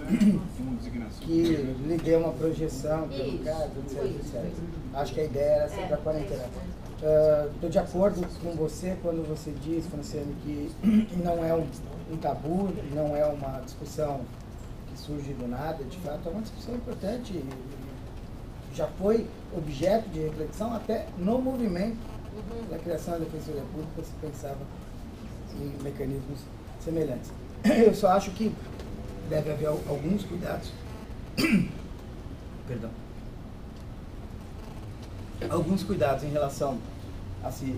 que lhe dê uma projeção pelo cargo, etc. Acho que a ideia era sempre a quarentena. Estou de acordo com você quando você diz, Franciane, que não é um tabu, não é uma discussão que surge do nada, de fato é uma discussão importante, já foi objeto de reflexão até no movimento da criação da Defensoria Pública, se pensava em mecanismos semelhantes. Eu só acho que deve haver alguns cuidados, perdão, alguns cuidados em relação a se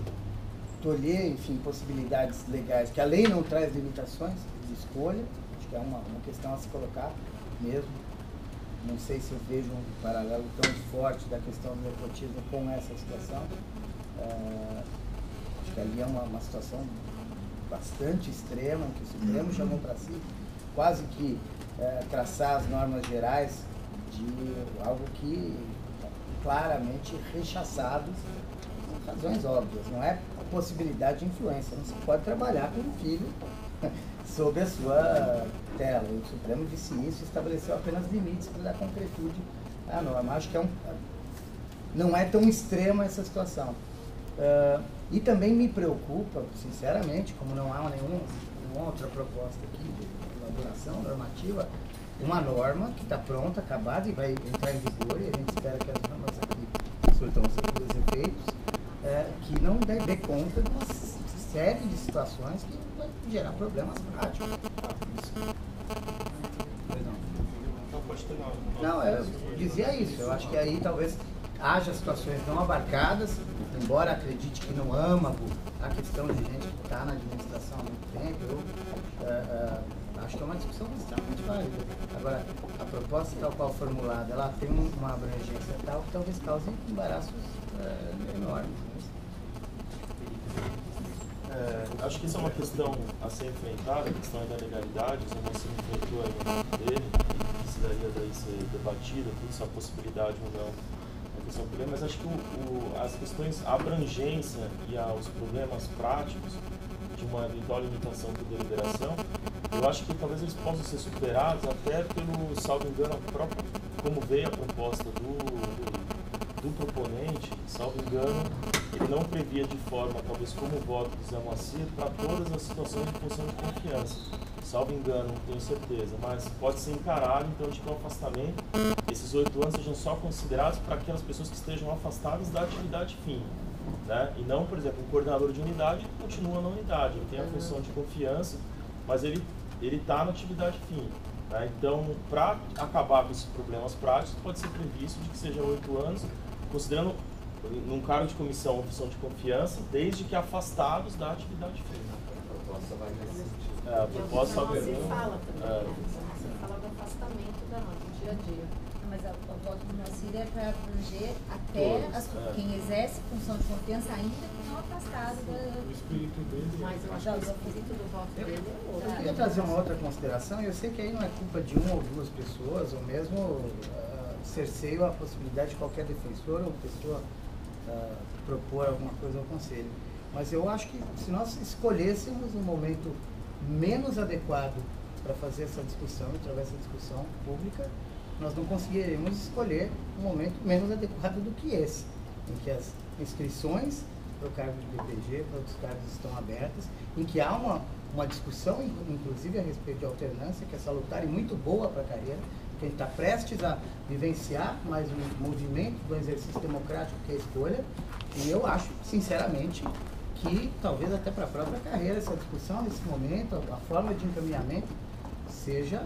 tolher, enfim, possibilidades legais, que a lei não traz limitações de escolha, acho que é uma questão a se colocar mesmo. Não sei se eu vejo um paralelo tão forte da questão do nepotismo com essa situação. Acho que ali é uma situação bastante extrema, que o Supremo chamou para si, quase que traçar as normas gerais de algo que claramente rechaçado por razões óbvias, não é a possibilidade de influência, não se pode trabalhar com um filho sob a sua tela. O Supremo disse isso e estabeleceu apenas limites para dar concretude à norma. Acho que não é tão extrema essa situação. E também me preocupa, sinceramente, como não há nenhuma outra proposta aqui de elaboração normativa, uma norma que está pronta, acabada e vai entrar em vigor, e a gente espera que as normas aqui surtam os efeitos, que não dê conta de uma série de situações que vai gerar problemas práticos. Não, eu dizia isso. Eu acho que aí talvez haja situações não abarcadas, embora acredite que no âmago a questão de gente que está na administração há muito tempo, eu acho que é uma discussão extremamente válida. Agora, a proposta tal qual formulada, ela tem uma abrangência tal que talvez cause embaraços enormes. Acho que isso é uma questão a ser enfrentada, a questão da legalidade, isso não se enfrentou aí dele, e precisaria daí ser debatida, tudo isso, a possibilidade ou não da questão do problema, mas acho que as questões, a abrangência e os problemas práticos de uma eventual limitação por deliberação, eu acho que talvez eles possam ser superados até pelo, salvo engano, a própria, como veio a proposta do proponente, salvo engano, ele não previa de forma, talvez como o voto do Zé Moacir, para todas as situações de função de confiança. Salvo engano, não tenho certeza, mas pode ser encarado, então, de que o afastamento, esses 8 anos sejam só considerados para aquelas pessoas que estejam afastadas da atividade fim. Né? E não, por exemplo, um coordenador de unidade continua na unidade, ele tem a função de confiança, mas ele está na atividade fim. Né? Então, para acabar com esses problemas práticos, pode ser previsto de que sejam 8 anos, considerando num cargo de comissão ou função de confiança, desde que afastados da atividade fim. A proposta vai nesse sentido. A proposta você fala também. Você fala do afastamento do dia a dia. Mas o voto do Moacir é para abranger até quem exerce função de confiança ainda que não afastado do espírito dele. Mas eu acho que o espírito do voto dele é outro. Eu queria trazer uma outra consideração, e eu sei que aí não é culpa de uma ou duas pessoas, ou mesmo cerceio a possibilidade de qualquer defensor ou pessoa propor alguma coisa ao Conselho. Mas eu acho que se nós escolhêssemos um momento menos adequado para fazer essa discussão, através dessa discussão pública, nós não conseguiremos escolher um momento menos adequado do que esse, em que as inscrições para o cargo de DPG, para outros cargos estão abertas, em que há uma discussão, inclusive a respeito de alternância, que é salutar e muito boa para a carreira, que a gente está prestes a vivenciar mais um movimento do exercício democrático que é a escolha, e eu acho, sinceramente, que talvez até para a própria carreira essa discussão nesse momento, a forma de encaminhamento, seja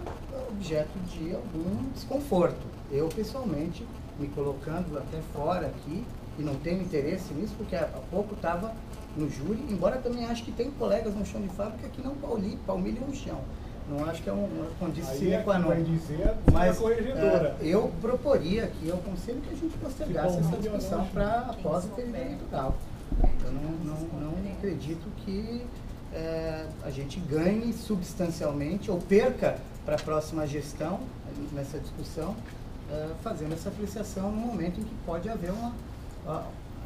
objeto de algum desconforto. Eu, pessoalmente, me colocando até fora aqui, e não tenho interesse nisso, porque há pouco estava no júri, embora também acho que tem colegas no chão de fábrica que não palmilham no chão. Não acho que é uma condição sine qua non. Mas eu proporia aqui ao Conselho que a gente postergasse essa discussão para após o período eleitoral. Eu não acredito que a gente ganhe substancialmente ou perca para a próxima gestão nessa discussão, fazendo essa apreciação no momento em que pode haver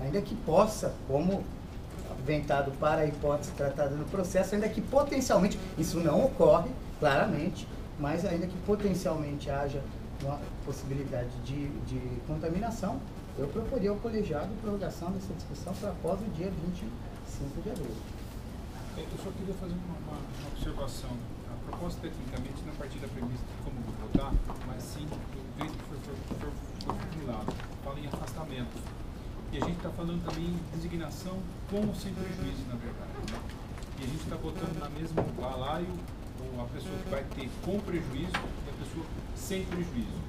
ainda que possa, como aventado para a hipótese tratada no processo, ainda que potencialmente, isso não ocorre claramente, mas ainda que potencialmente haja uma possibilidade de contaminação, eu proporia ao colegiado a prorrogação dessa discussão para após o dia 25 de abril. Eu só queria fazer uma observação. A proposta, tecnicamente, não partir da premissa de como vou votar, mas sim do jeito que foi formulado. Fala em afastamento. E a gente está falando também em designação com ou sem prejuízo, na verdade. E a gente está botando na mesma balaio a pessoa que vai ter com prejuízo e a pessoa sem prejuízo.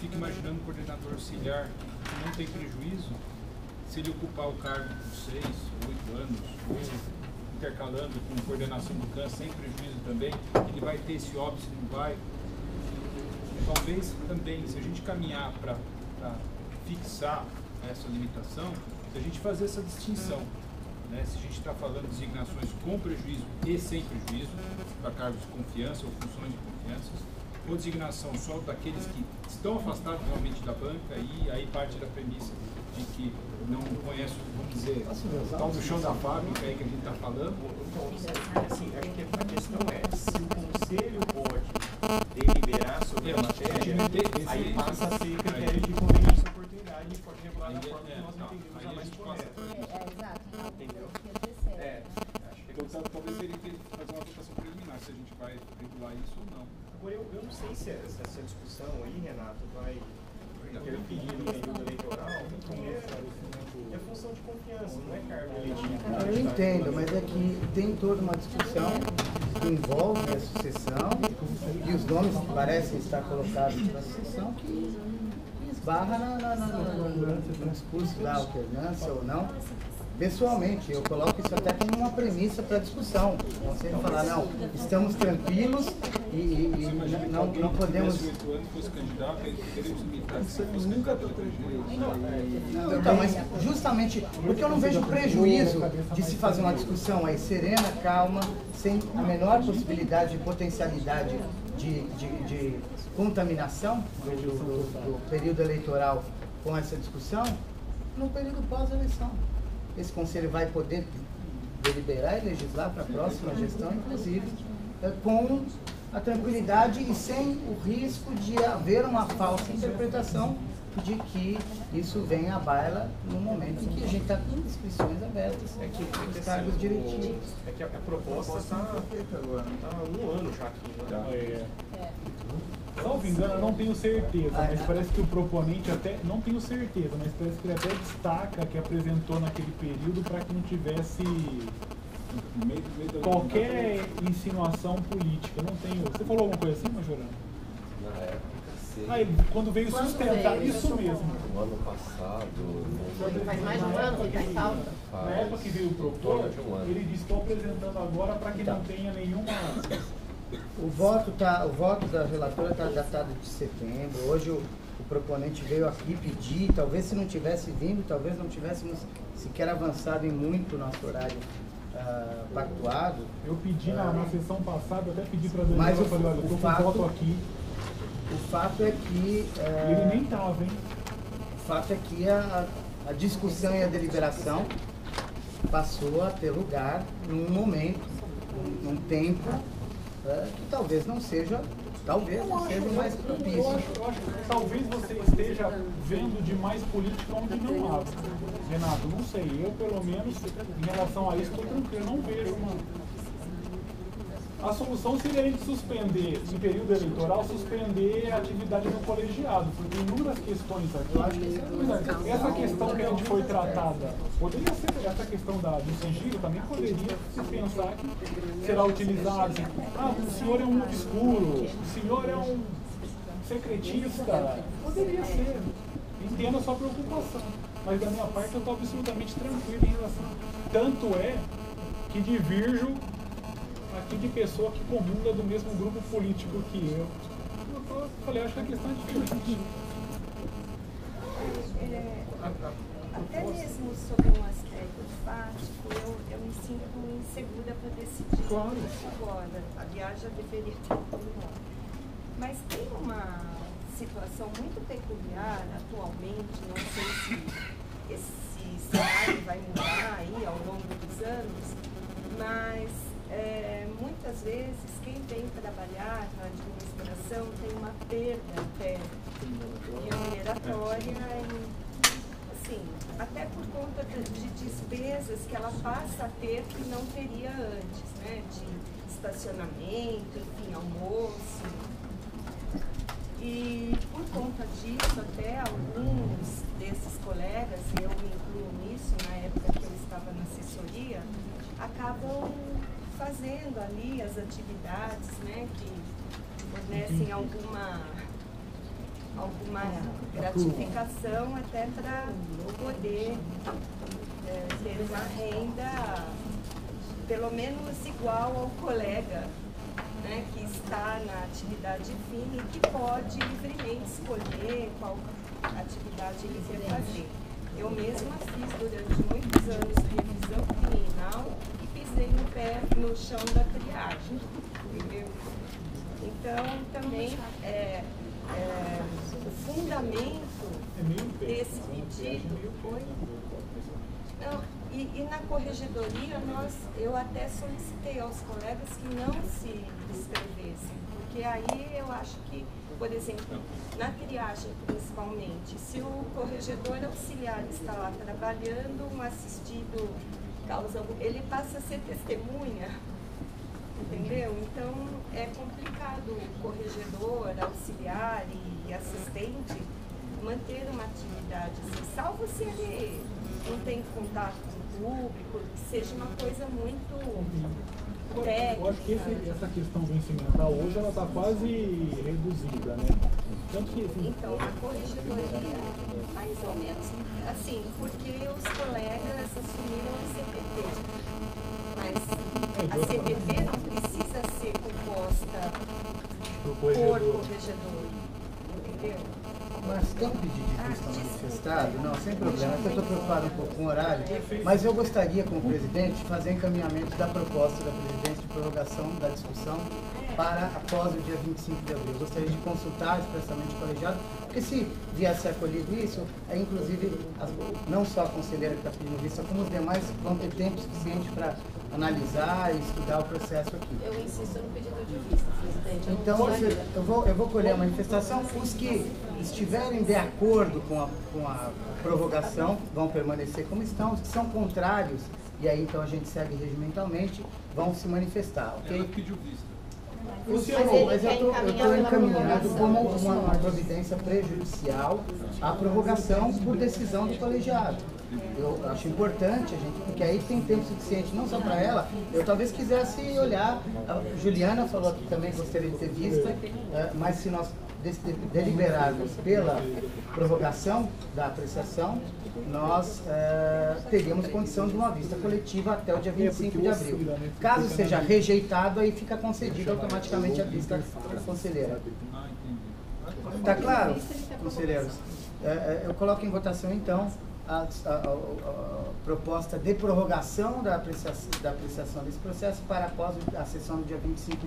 Fica imaginando um coordenador auxiliar que não tem prejuízo, se ele ocupar o cargo por 6, 8 anos, ou intercalando com coordenação do CAN sem prejuízo também, ele vai ter esse óbito, se não vai. Talvez também, se a gente caminhar para fixar essa limitação, se a gente fazer essa distinção, se a gente está falando de designações com prejuízo e sem prejuízo, para cargos de confiança ou funções de confiança, ou designação só daqueles que estão afastados realmente da banca, e aí parte da premissa de que não conhece, vamos dizer, o tal do chão da fábrica aí que a gente está falando. Assim, acho que a questão é, se o Conselho pode deliberar sobre a matéria, aí passa a ser critério de conveniência e oportunidade e pode regular da forma que nós entendemos a mais correta. Exato. Entendeu? Então, talvez ele tenha que fazer uma votação preliminar, se a gente vai regular isso ou não. Agora, eu não sei se essa discussão aí, Renato, vai interferir no período eleitoral, porque é função de confiança, não é cargo eletivo. Eu entendo, mas é que tem toda uma discussão que envolve a sucessão e os nomes que parecem estar colocados na sucessão que esbarra no discurso da alternância ou não. Pessoalmente, eu coloco isso até como uma premissa para discussão. Não sei falar, não, estamos tranquilos e não podemos... Se 8 anos fosse candidato, queremos limitar que você fosse nunca candidato pelo prejuízo. Então, mas justamente porque eu não vejo prejuízo de se fazer uma discussão aí serena, calma, sem a menor possibilidade de potencialidade de contaminação do período eleitoral com essa discussão no período pós-eleição. Esse conselho vai poder deliberar e legislar para a próxima gestão, inclusive, com a tranquilidade e sem o risco de haver uma falsa interpretação de que isso vem à baila no momento em que a gente está com inscrições abertas nos cargos diretivos. É que a proposta está há um ano já aqui, né? Salvo engano, eu não tenho certeza, mas parece que o proponente até, não tenho certeza, mas parece que ele até destaca que apresentou naquele período para que não tivesse qualquer insinuação política. Não tenho. Você falou alguma coisa assim, Majorano? Na época, sim. Aí, quando veio sustentar, isso mesmo. No ano passado... Faz mais de um ano que está tal. Na época que veio propor, ele disse: estou apresentando agora para que não tenha nenhuma... O voto da relatora está datado de setembro. Hoje o proponente veio aqui pedir, talvez se não tivesse vindo, talvez não tivéssemos sequer avançado em muito nosso horário pactuado. Eu pedi na sessão passada, até pedi para a Daniela, mas eu falei, olha, eu estou com voto aqui. O fato é que... ele nem estava, hein? O fato é que a discussão e a deliberação passou a ter lugar num momento, num tempo, que talvez não seja talvez seja o mais propício. Eu acho que talvez você esteja vendo demais política onde não há. Renato, não sei. Eu, pelo menos, em relação a isso, estou tranquilo. Não vejo uma... A solução seria a gente suspender, em período eleitoral, suspender a atividade no colegiado, porque inúmeras questões aqui, essa questão que a gente foi tratada, poderia ser, essa questão do sigilo também poderia se pensar que será utilizado, o senhor é um obscuro, o senhor é um secretista, poderia ser, entendo a sua preocupação, mas da minha parte eu estou absolutamente tranquilo em relação, tanto é que divirjo aqui de pessoa que comunga do mesmo grupo político que eu. Eu falei, acho que a questão é diferente. Até mesmo sobre um aspecto fático, eu me sinto insegura para decidir agora. Aliás, já deveria ter terminado. Mas tem uma situação muito peculiar atualmente, não sei se esse cenário vai mudar aí ao longo dos anos, mas muitas vezes quem vem trabalhar na administração tem uma perda até remuneratória, assim, até por conta de despesas que ela passa a ter que não teria antes, né? De estacionamento, enfim, almoço. E por conta disso, até alguns desses colegas, e eu me incluo nisso na época que eu estava na assessoria, acabam fazendo ali as atividades, né, que fornecem alguma gratificação até para poder ter uma renda pelo menos igual ao colega, né, que está na atividade fim e que pode livremente escolher qual atividade ele quer fazer. Eu mesma fiz durante muitos anos revisão criminal e pisei no pé no chão da triagem, entendeu? Então, também o fundamento desse pedido foi... Não, e na corregedoria, eu até solicitei aos colegas que não se inscrevessem, porque aí eu acho que, por exemplo, na triagem principalmente, se o corregedor auxiliar está lá trabalhando, um assistido causa, ele passa a ser testemunha, entendeu? Então é complicado o corregedor, auxiliar e assistente manter uma atividade assim, salvo se ele não tem contato com o público, que seja uma coisa muito técnica. Eu acho que essa questão vencimental hoje ela está quase reduzida, né? Tanto que, assim, então, a corregedoria, mais ou menos assim, porque os colegas assumiram a CPT. Mas a CPT não precisa ser composta por corregedor, entendeu? Mas tem um pedido de vista manifestado? Não, sem problema. Eu estou preocupado um pouco com o horário, mas eu gostaria, como presidente, de fazer encaminhamento da proposta da presidência de prorrogação da discussão para após o dia 25 de abril. Eu gostaria de consultar expressamente o colegiado, porque se vier a ser acolhido isso, inclusive, não só a conselheira que está pedindo vista, como os demais vão ter tempo suficiente para analisar e estudar o processo aqui. Eu insisto no pedido de vista, presidente. Então, eu vou colher a manifestação. Os que estiverem de acordo com a prorrogação vão permanecer como estão. Os que são contrários, e aí então a gente segue regimentalmente, vão se manifestar, ok? Ela pediu vista. Mas eu estou encaminhando como uma providência prejudicial à prorrogação por decisão do colegiado. Eu acho importante, porque aí tem tempo suficiente, não só para ela, eu talvez quisesse olhar, a Juliana falou aqui também, gostaria de ter visto, mas se nós deliberarmos pela prorrogação da apreciação, nós teríamos condição de uma vista coletiva até o dia 25 de abril. Caso seja rejeitado, aí fica concedida automaticamente a vista conselheira. Está claro, conselheiros? Eu coloco em votação, então, a proposta de prorrogação da apreciação desse processo para após a sessão do dia 25 de